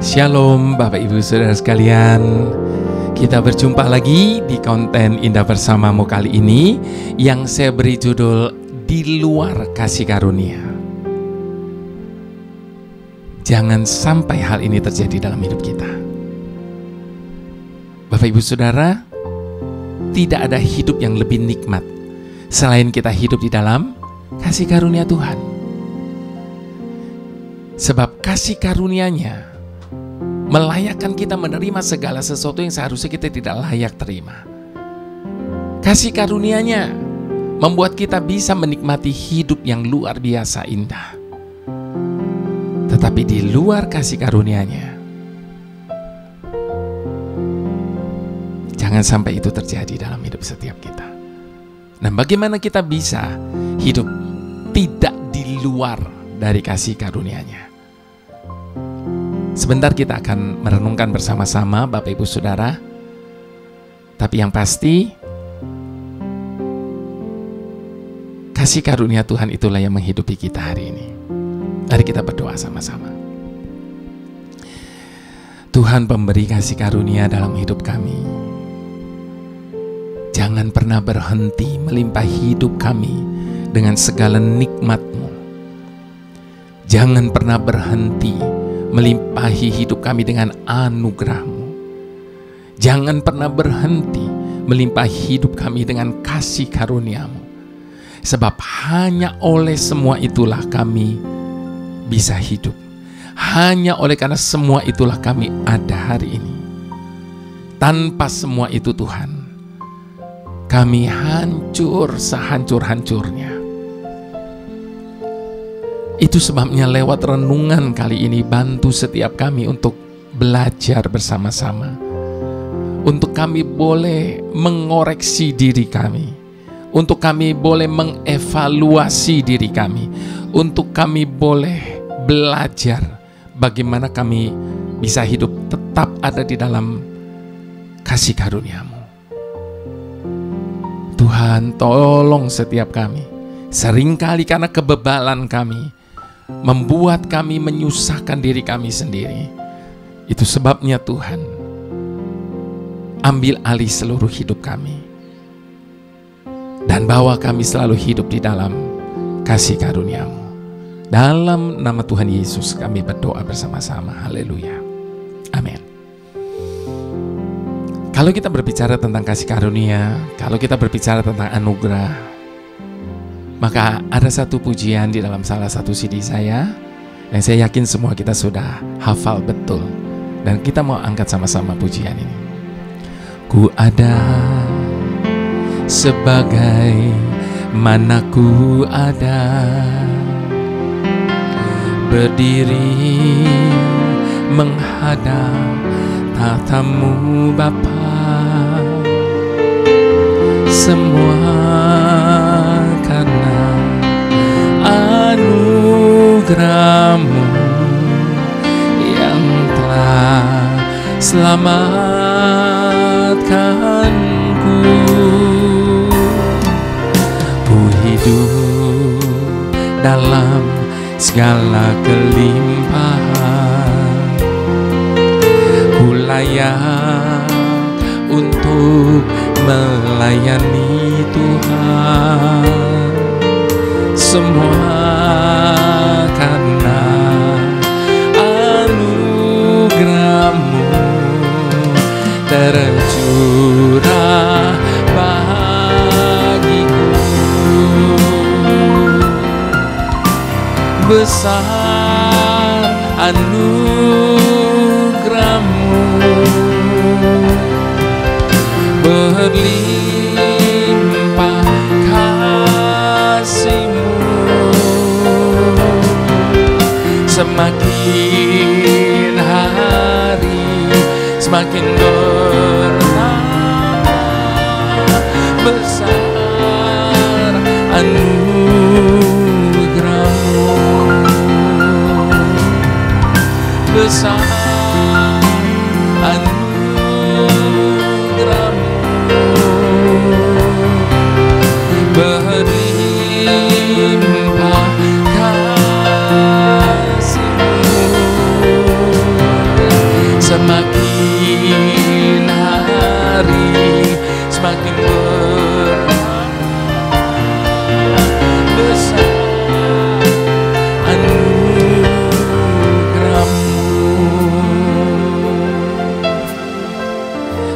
Shalom Bapak Ibu Saudara sekalian. Kita berjumpa lagi di konten Indah Bersamamu kali ini yang saya beri judul Di Luar Kasih Karunia. Jangan sampai hal ini terjadi dalam hidup kita. Bapak Ibu Saudara, tidak ada hidup yang lebih nikmat selain kita hidup di dalam kasih karunia Tuhan. Sebab kasih karunia-Nya melayakkan kita menerima segala sesuatu yang seharusnya kita tidak layak terima. Kasih karunia-Nya membuat kita bisa menikmati hidup yang luar biasa indah. Tetapi di luar kasih karunia-Nya, jangan sampai itu terjadi dalam hidup setiap kita. Nah, bagaimana kita bisa hidup tidak di luar dari kasih karunia-Nya? Sebentar kita akan merenungkan bersama-sama Bapak Ibu Saudara. Tapi yang pasti, kasih karunia Tuhan itulah yang menghidupi kita hari ini. Mari kita berdoa sama-sama. Tuhan pemberi kasih karunia dalam hidup kami, jangan pernah berhenti melimpahi hidup kami dengan segala nikmat-Mu. Jangan pernah berhenti melimpahi hidup kami dengan anugerah-Mu. Jangan pernah berhenti melimpahi hidup kami dengan kasih karunia-Mu. Sebab hanya oleh semua itulah kami bisa hidup. Hanya oleh karena semua itulah kami ada hari ini. Tanpa semua itu Tuhan, kami hancur sehancur-hancurnya. Itu sebabnya lewat renungan kali ini, bantu setiap kami untuk belajar bersama-sama. Untuk kami boleh mengoreksi diri kami. Untuk kami boleh mengevaluasi diri kami. Untuk kami boleh belajar bagaimana kami bisa hidup tetap ada di dalam kasih karunia-Mu. Tuhan, tolong setiap kami. Seringkali karena kebebalan kami membuat kami menyusahkan diri kami sendiri. Itu sebabnya Tuhan, ambil alih seluruh hidup kami dan bawa kami selalu hidup di dalam kasih karunia-Mu. Dalam nama Tuhan Yesus kami berdoa bersama-sama. Haleluya. Amin. Kalau kita berbicara tentang kasih karunia, kalau kita berbicara tentang anugerah, maka ada satu pujian di dalam salah satu CD saya yang saya yakin semua kita sudah hafal betul. Dan kita mau angkat sama-sama pujian ini. Ku ada sebagai mana ku ada, berdiri menghadap tatamu Bapa. Semua karena anugerah-Mu yang telah selamatkanku. Ku hidup dalam segala kelimpahan, ku layak untuk melayani Tuhan. Semua karena anugerah-Mu tercurah bagiku. Besar anugerah-Mu, berlimpah kasih-Mu. Semakin hari semakin bertambah besar anugerah-Mu. Besar anugerah-Mu, berlimpah kasih-Mu. semakin besar anugerah-Mu.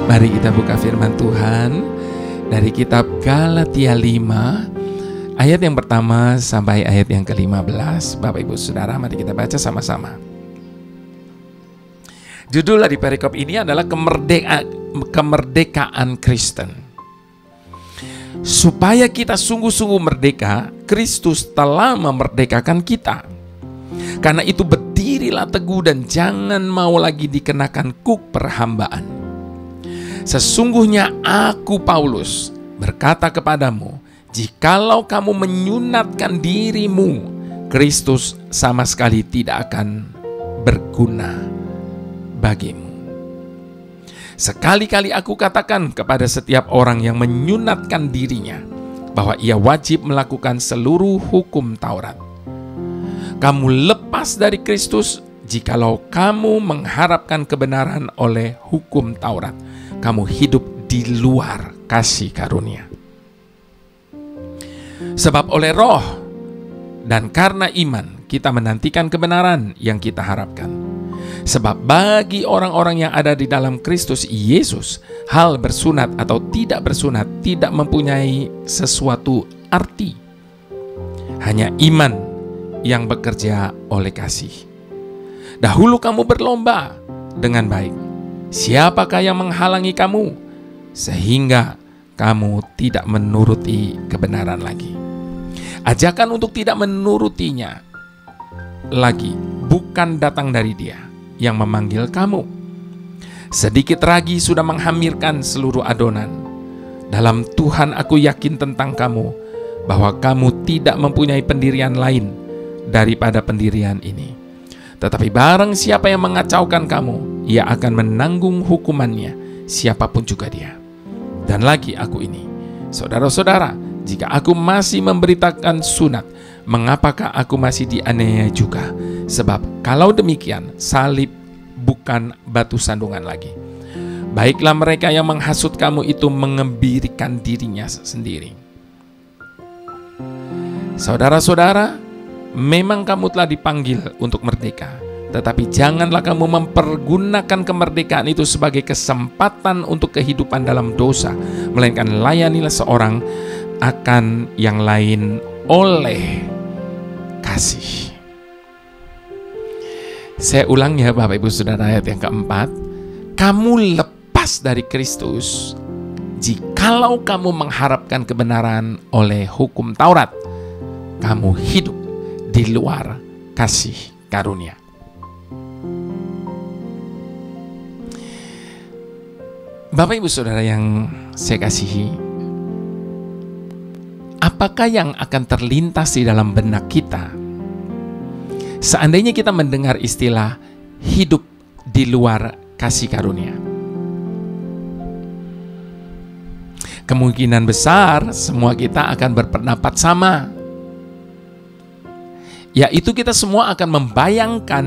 Mari kita buka firman Tuhan dari kitab Galatia 5 ayat yang pertama sampai ayat yang ke-15. Bapak Ibu Saudara, mari kita baca sama-sama. Judul dari perikop ini adalah kemerdekaan Kristen. Supaya kita sungguh-sungguh merdeka, Kristus telah memerdekakan kita. Karena itu berdirilah teguh dan jangan mau lagi dikenakan kuk perhambaan. Sesungguhnya aku Paulus berkata kepadamu, jikalau kamu menyunatkan dirimu, Kristus sama sekali tidak akan berguna bagimu. Sekali-kali aku katakan kepada setiap orang yang menyunatkan dirinya bahwa ia wajib melakukan seluruh hukum Taurat. Kamu lepas dari Kristus jikalau kamu mengharapkan kebenaran oleh hukum Taurat. Kamu hidup di luar kasih karunia. Sebab oleh Roh dan karena iman kita menantikan kebenaran yang kita harapkan. Sebab bagi orang-orang yang ada di dalam Kristus Yesus, hal bersunat atau tidak bersunat tidak mempunyai sesuatu arti. Hanya iman yang bekerja oleh kasih. Dahulu kamu berlomba dengan baik. Siapakah yang menghalangi kamu sehingga kamu tidak menuruti kebenaran lagi? Ajakan untuk tidak menurutinya lagi bukan datang dari Dia yang memanggil kamu. Sedikit ragi sudah menghamirkan seluruh adonan. Dalam Tuhan aku yakin tentang kamu, bahwa kamu tidak mempunyai pendirian lain daripada pendirian ini. Tetapi barang siapa yang mengacaukan kamu, ia akan menanggung hukumannya, siapapun juga dia. Dan lagi aku ini, saudara-saudara, jika aku masih memberitakan sunat, mengapakah aku masih dianiaya juga? Sebab kalau demikian, salib bukan batu sandungan lagi. Baiklah mereka yang menghasut kamu itu mengembirikan dirinya sendiri. Saudara-saudara, memang kamu telah dipanggil untuk merdeka. Tetapi janganlah kamu mempergunakan kemerdekaan itu sebagai kesempatan untuk kehidupan dalam dosa, melainkan layanilah seorang akan yang lain oleh kasih. Saya ulang ya Bapak Ibu Saudara, ayat yang keempat. Kamu lepas dari Kristus jikalau kamu mengharapkan kebenaran oleh hukum Taurat. Kamu hidup di luar kasih karunia. Bapak Ibu Saudara yang saya kasihi, apakah yang akan terlintas di dalam benak kita seandainya kita mendengar istilah hidup di luar kasih karunia? Kemungkinan besar semua kita akan berpendapat sama, yaitu kita semua akan membayangkan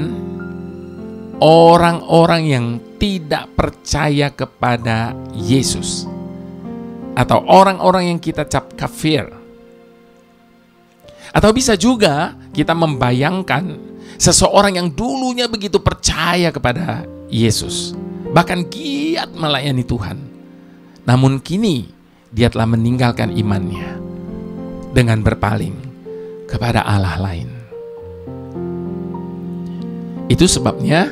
orang-orang yang tidak percaya kepada Yesus, atau orang-orang yang kita cap kafir. Atau bisa juga kita membayangkan seseorang yang dulunya begitu percaya kepada Yesus, bahkan giat melayani Tuhan, namun kini dia telah meninggalkan imannya dengan berpaling kepada Allah lain. Itu sebabnya,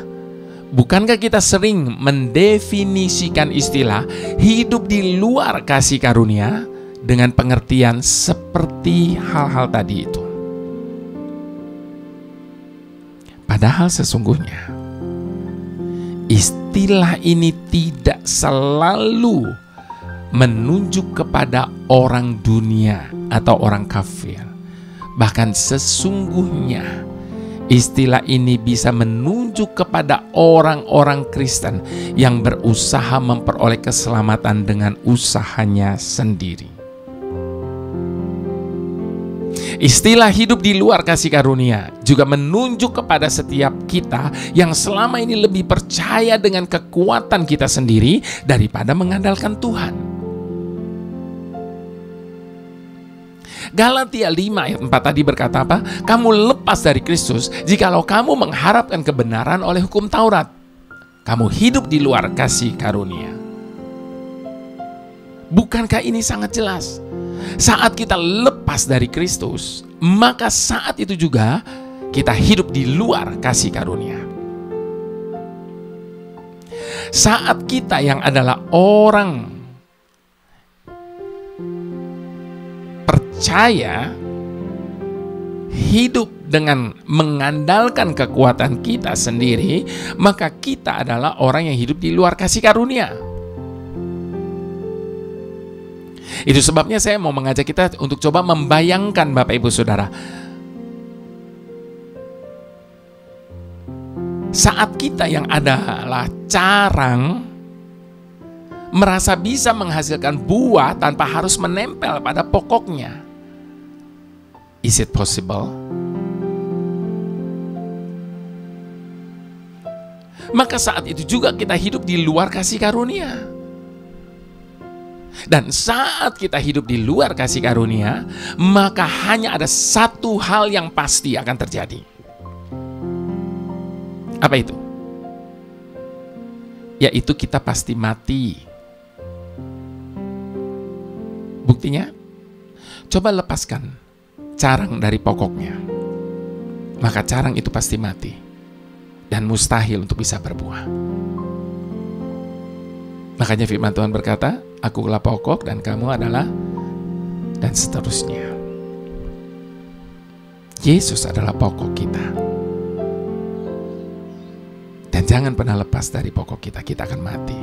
bukankah kita sering mendefinisikan istilah hidup di luar kasih karunia dengan pengertian seperti hal-hal tadi itu? Padahal sesungguhnya istilah ini tidak selalu menunjuk kepada orang dunia atau orang kafir. Bahkan sesungguhnya istilah ini bisa menunjuk kepada orang-orang Kristen yang berusaha memperoleh keselamatan dengan usahanya sendiri. Istilah hidup di luar kasih karunia juga menunjuk kepada setiap kita yang selama ini lebih percaya dengan kekuatan kita sendiri daripada mengandalkan Tuhan. Galatia 5 ayat 4 tadi berkata apa? Kamu lepas dari Kristus jikalau kamu mengharapkan kebenaran oleh hukum Taurat. Kamu hidup di luar kasih karunia. Bukankah ini sangat jelas? Saat kita lepas dari Kristus, maka saat itu juga kita hidup di luar kasih karunia. Saat kita yang adalah orang percaya hidup dengan mengandalkan kekuatan kita sendiri, maka kita adalah orang yang hidup di luar kasih karunia. Itu sebabnya saya mau mengajak kita untuk coba membayangkan Bapak Ibu Saudara, saat kita yang adalah carang merasa bisa menghasilkan buah tanpa harus menempel pada pokoknya. Is it possible? Maka saat itu juga kita hidup di luar kasih karunia. Dan saat kita hidup di luar kasih karunia, maka hanya ada satu hal yang pasti akan terjadi. Apa itu? Yaitu kita pasti mati. Buktinya, coba lepaskan carang dari pokoknya, maka carang itu pasti mati dan mustahil untuk bisa berbuah. Makanya firman Tuhan berkata, akulah pokok dan kamu adalah, dan seterusnya. Yesus adalah pokok kita. Dan jangan pernah lepas dari pokok kita, kita akan mati.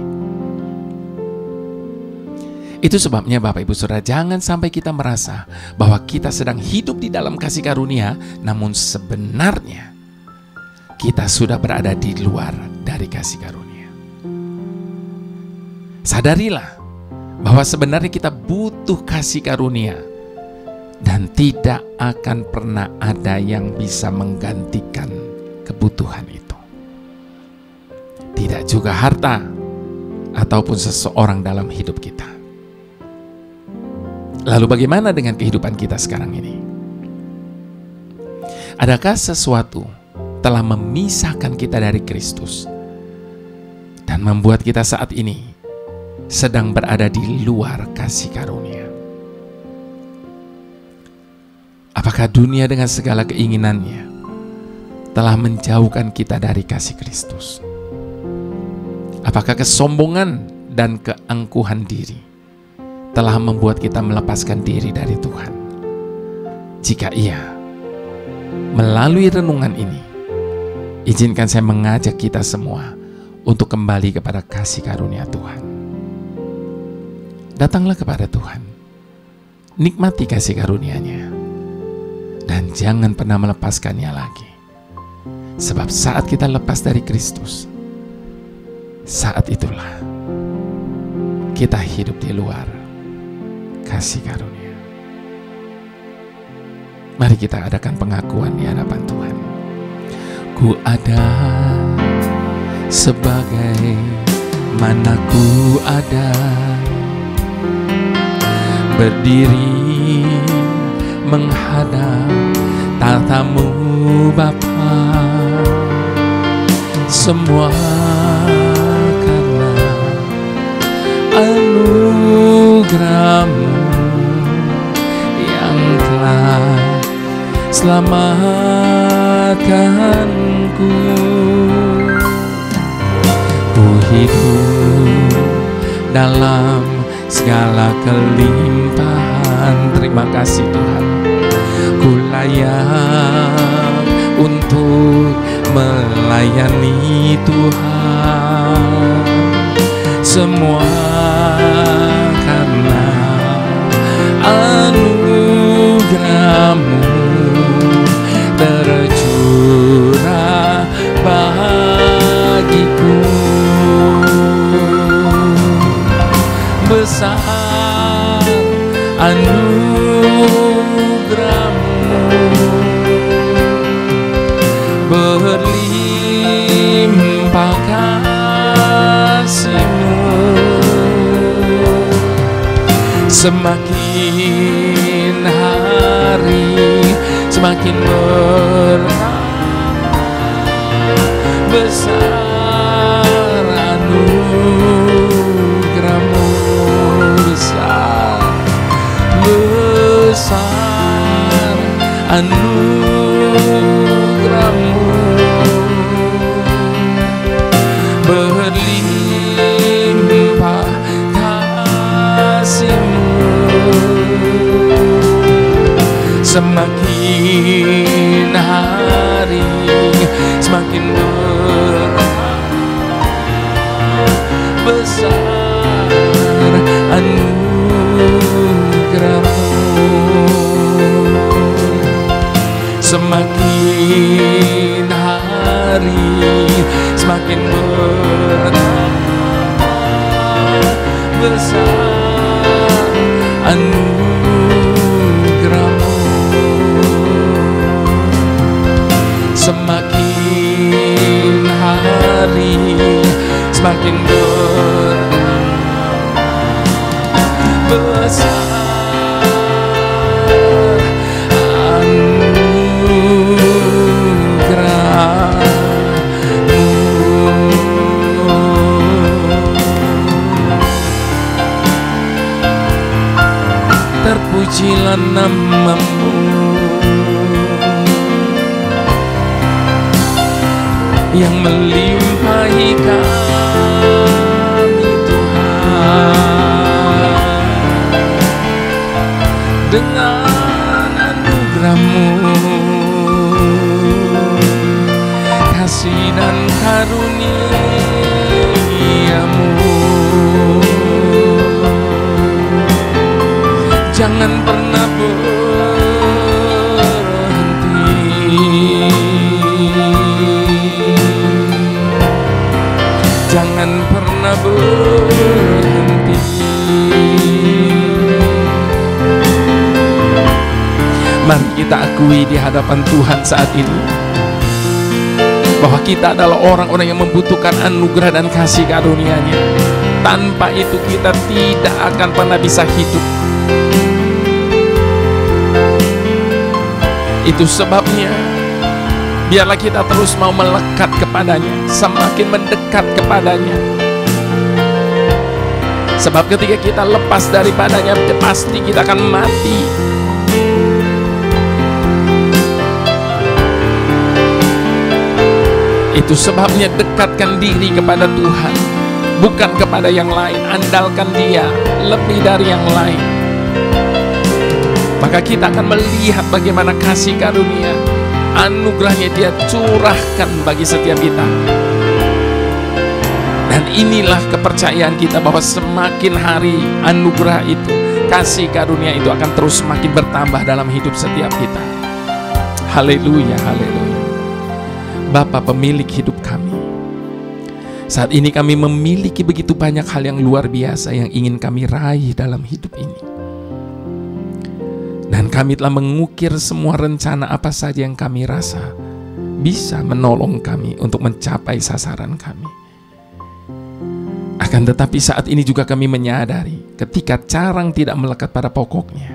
Itu sebabnya Bapak Ibu Saudara, jangan sampai kita merasa bahwa kita sedang hidup di dalam kasih karunia, namun sebenarnya kita sudah berada di luar dari kasih karunia. Sadarilah bahwa sebenarnya kita butuh kasih karunia dan tidak akan pernah ada yang bisa menggantikan kebutuhan itu. Tidak juga harta ataupun seseorang dalam hidup kita. Lalu bagaimana dengan kehidupan kita sekarang ini? Adakah sesuatu telah memisahkan kita dari Kristus dan membuat kita saat ini sedang berada di luar kasih karunia? Apakah dunia dengan segala keinginannya telah menjauhkan kita dari kasih Kristus? Apakah kesombongan dan keangkuhan diri telah membuat kita melepaskan diri dari Tuhan? Jika iya, melalui renungan ini, izinkan saya mengajak kita semua untuk kembali kepada kasih karunia Tuhan. Datanglah kepada Tuhan, nikmati kasih karunia-Nya, dan jangan pernah melepaskannya lagi. Sebab saat kita lepas dari Kristus, saat itulah kita hidup di luar kasih karunia. Mari kita adakan pengakuan di hadapan Tuhan. Ku ada sebagai mana ku ada, berdiri menghadap tatamu Bapa, semua karena anugerah-Mu yang telah selamatkanku. Ku hidup dalam segala kelimpahan. Terima kasih Tuhan. Ku layak untuk melayani Tuhan. Semua karena anugerah-Mu tercurah bagiku. Besar anugerah-Mu, berlimpah kasih-Mu, semakin semakin bertambah besar anugerah-Mu, besar anugerah-Mu, berlimpah kasih-Mu, semakin hari semakin besar anugerah-Mu, semakin hari semakin besar anugerah-Mu, semakin hari semakin besar anugerah-Mu. Terpujilah nama-Mu yang melimpahi kami, Tuhan, dengan anugerah-Mu, kasih dan karunia-Mu. Jangan pernah berhenti, jangan pernah berhenti. Mari kita akui di hadapan Tuhan saat ini bahwa kita adalah orang-orang yang membutuhkan anugerah dan kasih karunia-Nya. Tanpa itu kita tidak akan pernah bisa hidup. Itu sebabnya biarlah kita terus mau melekat kepadanya, semakin mendekat kepadanya. Sebab ketika kita lepas daripadanya, pasti kita akan mati. Itu sebabnya dekatkan diri kepada Tuhan, bukan kepada yang lain. Andalkan Dia lebih dari yang lain. Maka kita akan melihat bagaimana kasih karunia, anugerah-Nya Dia curahkan bagi setiap kita. Dan inilah kepercayaan kita bahwa semakin hari anugerah itu, kasih karunia itu akan terus semakin bertambah dalam hidup setiap kita. Haleluya, haleluya. Bapa pemilik hidup kami, saat ini kami memiliki begitu banyak hal yang luar biasa yang ingin kami raih dalam hidup ini. Dan kami telah mengukir semua rencana apa saja yang kami rasa bisa menolong kami untuk mencapai sasaran kami. Akan tetapi saat ini juga kami menyadari ketika carang tidak melekat pada pokoknya,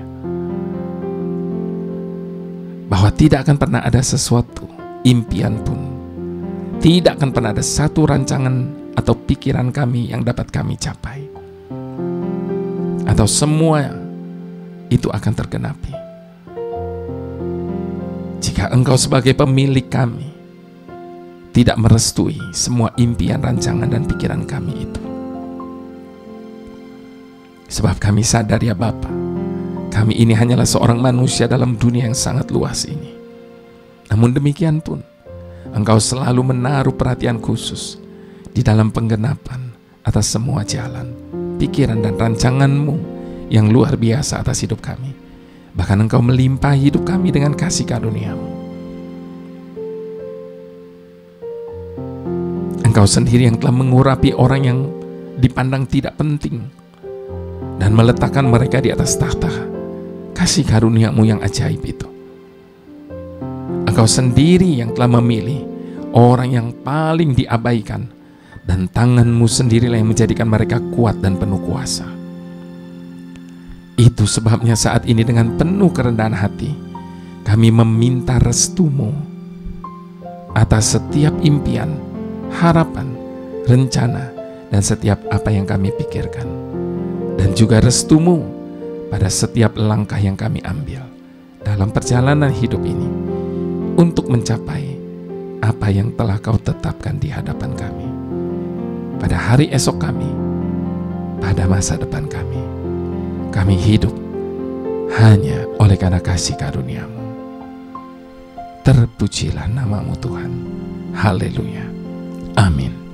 bahwa tidak akan pernah ada sesuatu impian pun, tidak akan pernah ada satu rancangan atau pikiran kami yang dapat kami capai, atau semua itu akan tergenapi jika Engkau sebagai pemilik kami tidak merestui semua impian, rancangan, dan pikiran kami itu. Sebab kami sadar ya Bapa, kami ini hanyalah seorang manusia dalam dunia yang sangat luas ini. Namun demikian pun Engkau selalu menaruh perhatian khusus di dalam penggenapan atas semua jalan, pikiran, dan rancangan-Mu yang luar biasa atas hidup kami. Bahkan Engkau melimpahi hidup kami dengan kasih karunia-Mu. Engkau sendiri yang telah mengurapi orang yang dipandang tidak penting dan meletakkan mereka di atas tahta kasih karunia-Mu yang ajaib itu. Engkau sendiri yang telah memilih orang yang paling diabaikan, dan tangan-Mu sendirilah yang menjadikan mereka kuat dan penuh kuasa. Itu sebabnya saat ini dengan penuh kerendahan hati kami meminta restu-Mu atas setiap impian, harapan, rencana, dan setiap apa yang kami pikirkan. Dan juga restu-Mu pada setiap langkah yang kami ambil dalam perjalanan hidup ini untuk mencapai apa yang telah Kau tetapkan di hadapan kami, pada hari esok kami, pada masa depan kami. Kami hidup hanya oleh karena kasih karunia-Mu. Terpujilah nama-Mu Tuhan. Haleluya. Amin.